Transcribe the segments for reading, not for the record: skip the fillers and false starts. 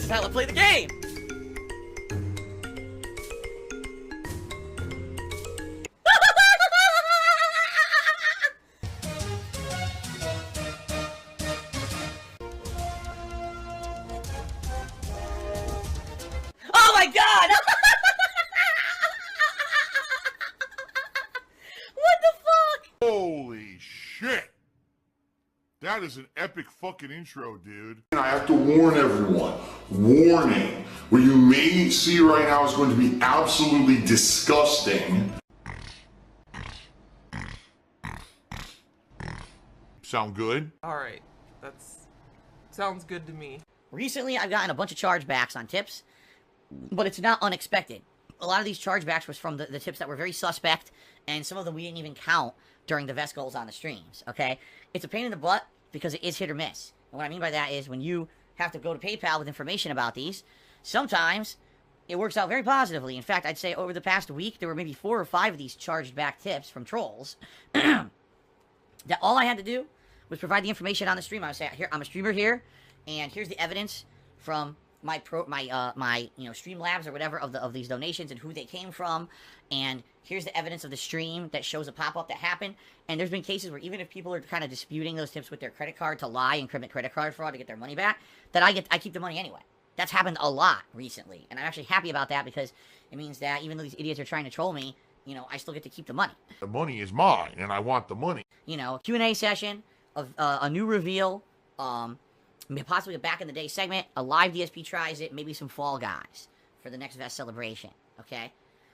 This is how I play the game! Oh my god! What the fuck? Holy shit! That is an epic fucking intro, dude. And I have to warn everyone, warning, what you may see right now is going to be absolutely disgusting. Sound good? Alright, sounds good to me. Recently, I've gotten a bunch of chargebacks on tips, but it's not unexpected. A lot of these chargebacks was from the tips that were very suspect, and some of them we didn't even count during the vest goals on the streams, okay? It's a pain in the butt because it is hit or miss. And what I mean by that is when you have to go to PayPal with information about these, sometimes it works out very positively. In fact, I'd say over the past week, there were maybe 4 or 5 of these charged back tips from trolls that all I had to do was provide the information on the stream. I would say, here, I'm a streamer here, and here's the evidence from my Streamlabs or whatever of these donations and who they came from, and here's the evidence of the stream that shows a pop-up that happened. And there's been cases where even if people are kind of disputing those tips with their credit card to lie and commit credit card fraud to get their money back, that I keep the money anyway. That's happened a lot recently, and I'm actually happy about that because it means that even though these idiots are trying to troll me, you know, I still get to keep the money. The money is mine, and I want the money. You know, Q&A session, a new reveal, possibly a back-in-the-day segment, a live DSP tries it, maybe some Fall Guys for the next Vest celebration, okay?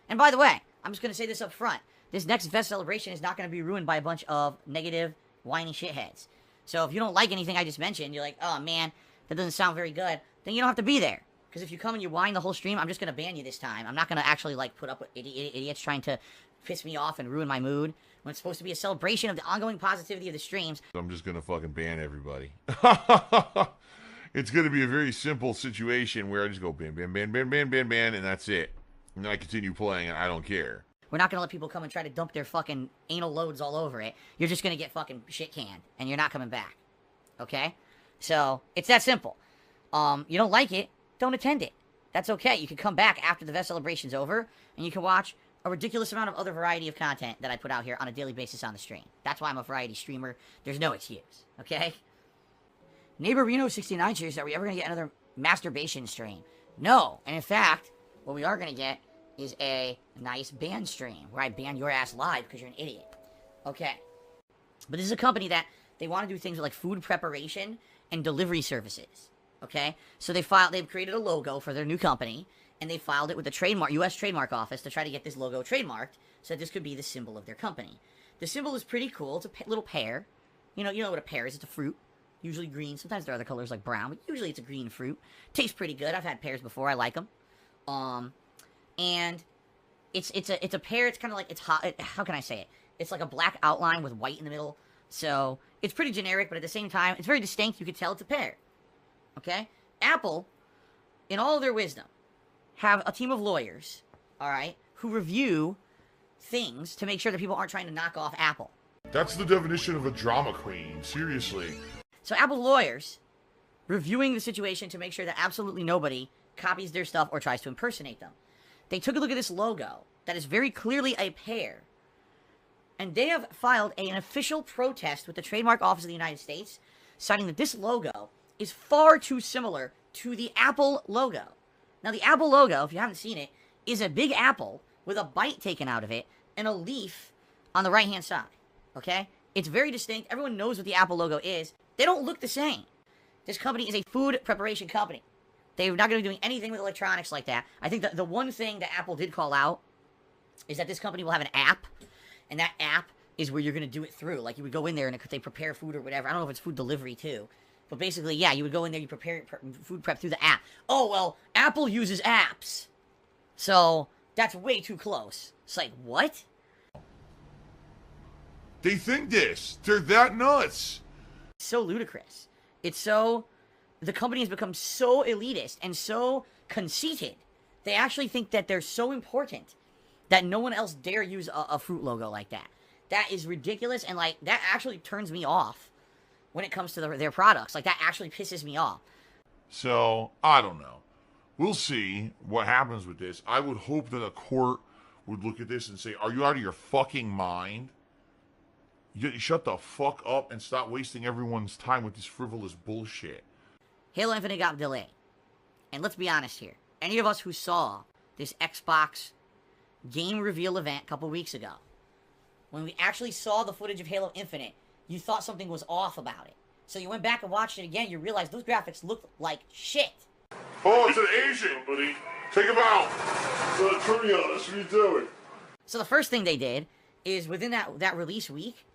And by the way, I'm just going to say this up front. This next Vest celebration is not going to be ruined by a bunch of negative, whiny shitheads. So if you don't like anything I just mentioned, you're like, oh man, that doesn't sound very good, then you don't have to be there. Because if you come and you whine the whole stream, I'm just going to ban you this time. I'm not going to actually, like, put up with idiots trying to piss me off and ruin my mood when it's supposed to be a celebration of the ongoing positivity of the streams. I'm just gonna fucking ban everybody. It's gonna be a very simple situation where I just go ban, ban, ban, ban, ban, ban, ban, and that's it. And then I continue playing, and I don't care. We're not going to let people come and try to dump their fucking anal loads all over it. You're just going to get fucking shit canned, and you're not coming back. Okay? So, it's that simple. You don't like it, don't attend it. That's okay. You can come back after the Vest celebration's over, and you can watch a ridiculous amount of other variety of content that I put out here on a daily basis on the stream. That's why I'm a variety streamer. There's no excuse. Okay? Neighbor Reno69 says, are we ever going to get another masturbation stream? No. And in fact, what we are going to get is a nice ban stream where I ban your ass live because you're an idiot. Okay. But this is a company that they want to do things with like food preparation and delivery services. Okay? So they've created a logo for their new company, and they filed it with the U.S. Trademark Office to try to get this logo trademarked so that this could be the symbol of their company. The symbol is pretty cool. It's a little pear. You know what a pear is. It's a fruit. Usually green. Sometimes there are other colors like brown, but usually it's a green fruit. Tastes pretty good. I've had pears before. I like them. And it's a pear. It's kind of like, it's hot. How can I say it? It's like a black outline with white in the middle. So it's pretty generic, but at the same time, it's very distinct. You can tell it's a pear. Okay? Apple, in all their wisdom, have a team of lawyers, all right, who review things to make sure that people aren't trying to knock off Apple. That's the definition of a drama queen, seriously. So Apple's lawyers reviewing the situation to make sure that absolutely nobody copies their stuff or tries to impersonate them. They took a look at this logo that is very clearly a pear, and they have filed an official protest with the Trademark Office of the United States, citing that this logo is far too similar to the Apple logo. Now, the Apple logo, if you haven't seen it, is a big apple with a bite taken out of it and a leaf on the right-hand side, okay? It's very distinct. Everyone knows what the Apple logo is. They don't look the same. This company is a food preparation company. They're not going to be doing anything with electronics like that. I think that the one thing that Apple did call out is that this company will have an app, and that app is where you're going to do it through. Like, you would go in there and they prepare food or whatever. I don't know if it's food delivery, too. But basically, yeah, you would go in there, you prepare food prep through the app. Oh, well, Apple uses apps. So, that's way too close. It's like, what? They think this. They're that nuts. It's so ludicrous. It's so... The company has become so elitist and so conceited. They actually think that they're so important that no one else dare use a fruit logo like that. That is ridiculous, and, like, that actually turns me off when it comes to their products. Like, that actually pisses me off. So, I don't know. We'll see what happens with this. I would hope that a court would look at this and say, are you out of your fucking mind? You shut the fuck up and stop wasting everyone's time with this frivolous bullshit. Halo Infinite got delayed. And let's be honest here. Any of us who saw this Xbox game reveal event a couple weeks ago, when we actually saw the footage of Halo Infinite, you thought something was off about it. So you went back and watched it again, you realized those graphics looked like shit. Oh, it's an Asian, buddy. Take him out. Trivia, that's what you doing. So the first thing they did is within that release week,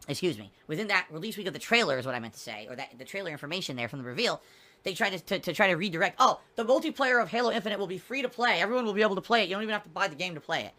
within that release week of the trailer is what I meant to say, or the trailer information there from the reveal, they tried to try to redirect, oh, the multiplayer of Halo Infinite will be free to play. Everyone will be able to play it. You don't even have to buy the game to play it.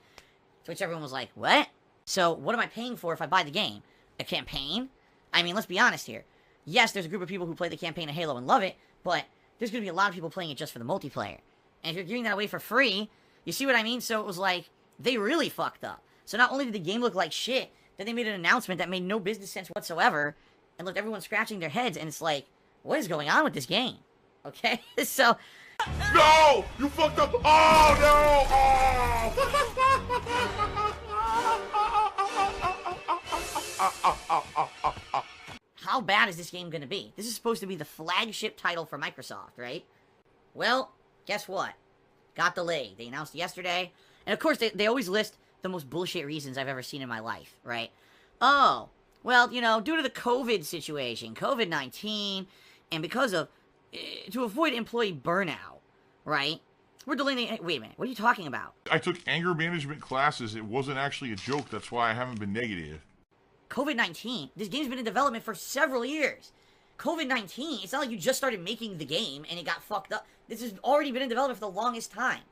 To which everyone was like, what? So what am I paying for if I buy the game? A campaign? I mean, let's be honest here. Yes, there's a group of people who play the campaign of Halo and love it, but there's going to be a lot of people playing it just for the multiplayer. And if you're giving that away for free, you see what I mean? So it was like, they really fucked up. So not only did the game look like shit, then they made an announcement that made no business sense whatsoever, and left everyone scratching their heads, and it's like, what is going on with this game? Okay? So... No! You fucked up! Oh, no! Oh! How bad is this game going to be? This is supposed to be the flagship title for Microsoft, right? Well, guess what? Got delayed. They announced yesterday. And of course, they always list the most bullshit reasons I've ever seen in my life, right? Oh, well, you know, due to the COVID situation, COVID-19, and because of, to avoid employee burnout, right? We're delaying, wait a minute, what are you talking about? I took anger management classes. It wasn't actually a joke. That's why I haven't been negative. COVID-19, this game's been in development for several years. COVID-19, it's not like you just started making the game and it got fucked up. This has already been in development for the longest time.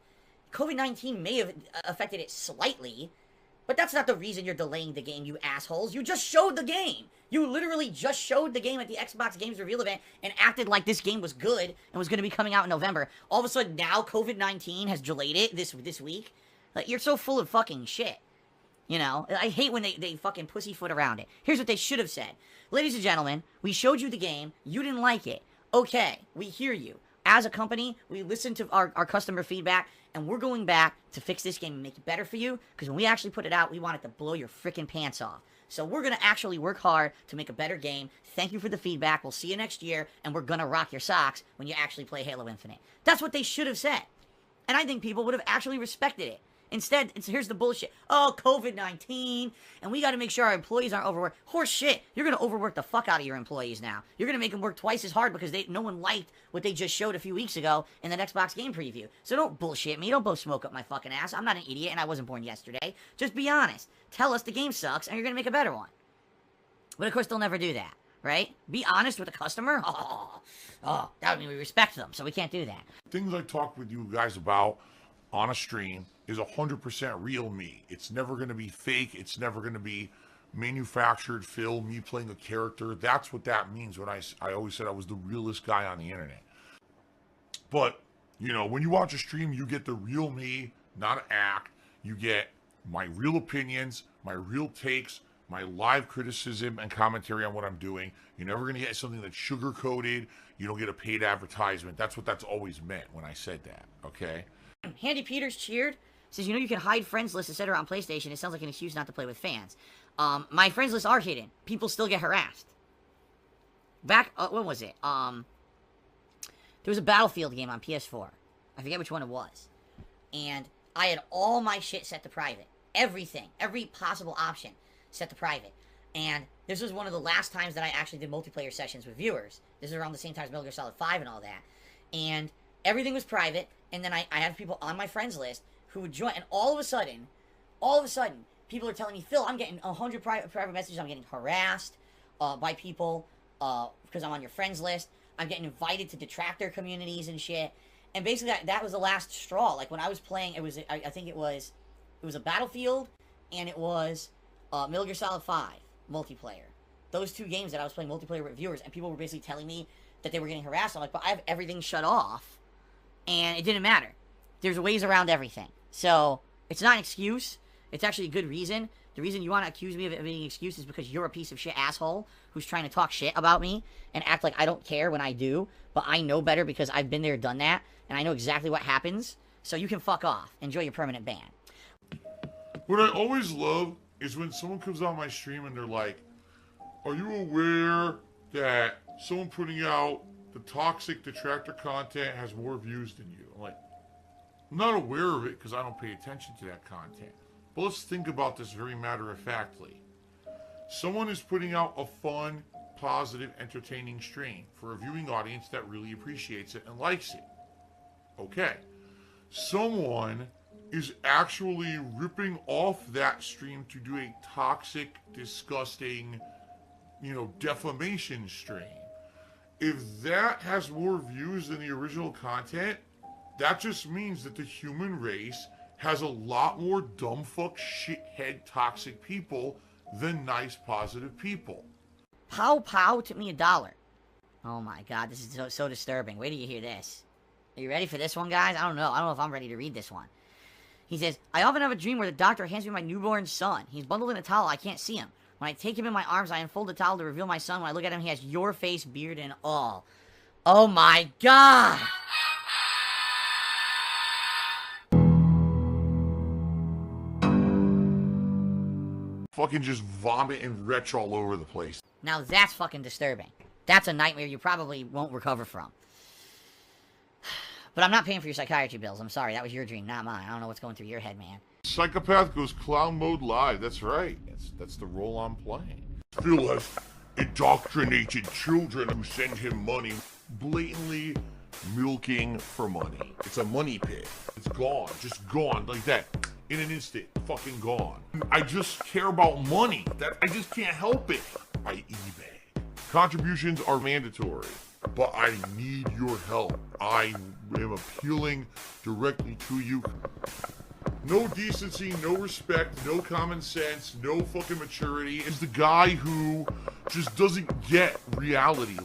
COVID-19 may have affected it slightly, but that's not the reason you're delaying the game, you assholes. You just showed the game. You literally just showed the game at the Xbox Games Reveal event and acted like this game was good and was going to be coming out in November. All of a sudden, now COVID-19 has delayed it this week. Like, you're so full of fucking shit. You know, I hate when they fucking pussyfoot around it. Here's what they should have said. Ladies and gentlemen, we showed you the game. You didn't like it. Okay, we hear you. As a company, we listen to our customer feedback, and we're going back to fix this game and make it better for you, because when we actually put it out, we want it to blow your freaking pants off. So we're going to actually work hard to make a better game. Thank you for the feedback. We'll see you next year, and we're going to rock your socks when you actually play Halo Infinite. That's what they should have said. And I think people would have actually respected it. Instead, here's the bullshit. Oh, COVID-19, and we got to make sure our employees aren't overworked. Horse shit. You're going to overwork the fuck out of your employees now. You're going to make them work twice as hard because no one liked what they just showed a few weeks ago in the Xbox game preview. So don't bullshit me. Don't blow smoke up my fucking ass. I'm not an idiot, and I wasn't born yesterday. Just be honest. Tell us the game sucks, and you're going to make a better one. But of course, they'll never do that, right? Be honest with the customer. Oh, that would mean we respect them, so we can't do that. Things I talk with you guys about on a stream is 100% real me. It's never going to be fake. It's never going to be manufactured film, me playing a character. That's what that means when I always said I was the realest guy on the internet. But, you know, when you watch a stream, you get the real me, not an act. You get my real opinions, my real takes, my live criticism and commentary on what I'm doing. You're never going to get something that's sugar-coated. You don't get a paid advertisement. That's what that's always meant when I said that, okay? Handy Peters cheered. Says, you know you can hide friends lists, etc. on PlayStation. It sounds like an excuse not to play with fans. My friends lists are hidden. People still get harassed. Back, when was it? There was a Battlefield game on PS4. I forget which one it was. And I had all my shit set to private. Everything. Every possible option set to private. And this was one of the last times that I actually did multiplayer sessions with viewers. This is around the same time as Metal Gear Solid 5 and all that. And everything was private. And then I had people on my friends list who would join, and all of a sudden, people are telling me, Phil, I'm getting 100 private messages, I'm getting harassed by people because I'm on your friends list, I'm getting invited to detractor communities and shit, and basically that was the last straw. Like, when I was playing, it was, I think it was a Battlefield, and it was Metal Gear Solid 5 multiplayer. Those two games that I was playing multiplayer with viewers, and people were basically telling me that they were getting harassed. I'm like, but I have everything shut off, and it didn't matter. There's ways around everything. So, it's not an excuse. It's actually a good reason The reason you want to accuse me of it being an excuse is because you're a piece of shit asshole who's trying to talk shit about me and act like I don't care when I do, but I know better because I've been there, done that, and I know exactly what happens, so you can fuck off. Enjoy your permanent ban. What I always love is when someone comes on my stream and they're like, are you aware that someone putting out the toxic detractor content has more views than you? I'm like, I'm not aware of it because I don't pay attention to that content. But let's think about this very matter-of-factly. Someone is putting out a fun, positive, entertaining stream for a viewing audience that really appreciates it and likes it. Okay. Someone is actually ripping off that stream to do a toxic, disgusting, defamation stream. If that has more views than the original content, that just means that the human race has a lot more dumb fuck, shithead, toxic people than nice, positive people. Pow pow took me $1. Oh my god, this is so disturbing. Wait till you hear this. Are you ready for this one, guys? I don't know if I'm ready to read this one. He says, I often have a dream where the doctor hands me my newborn son. He's bundled in a towel. I can't see him. When I take him in my arms, I unfold the towel to reveal my son. When I look at him, he has your face, beard, and all. Oh my god! Fucking just vomit and retch all over the place. Now that's fucking disturbing. That's a nightmare you probably won't recover from. But I'm not paying for your psychiatry bills. I'm sorry. That was your dream, not mine. I don't know what's going through your head, man. Psychopath goes clown mode live. That's right. That's the role I'm playing. Phil has indoctrinated children who send him money, blatantly milking for money. It's a money pit. It's gone. Just gone like that. In an instant. Fucking gone. I just care about money. I just can't help it. I eBay. Contributions are mandatory, but I need your help. I am appealing directly to you. No decency, no respect, no common sense, no fucking maturity. Is the guy who just doesn't get reality.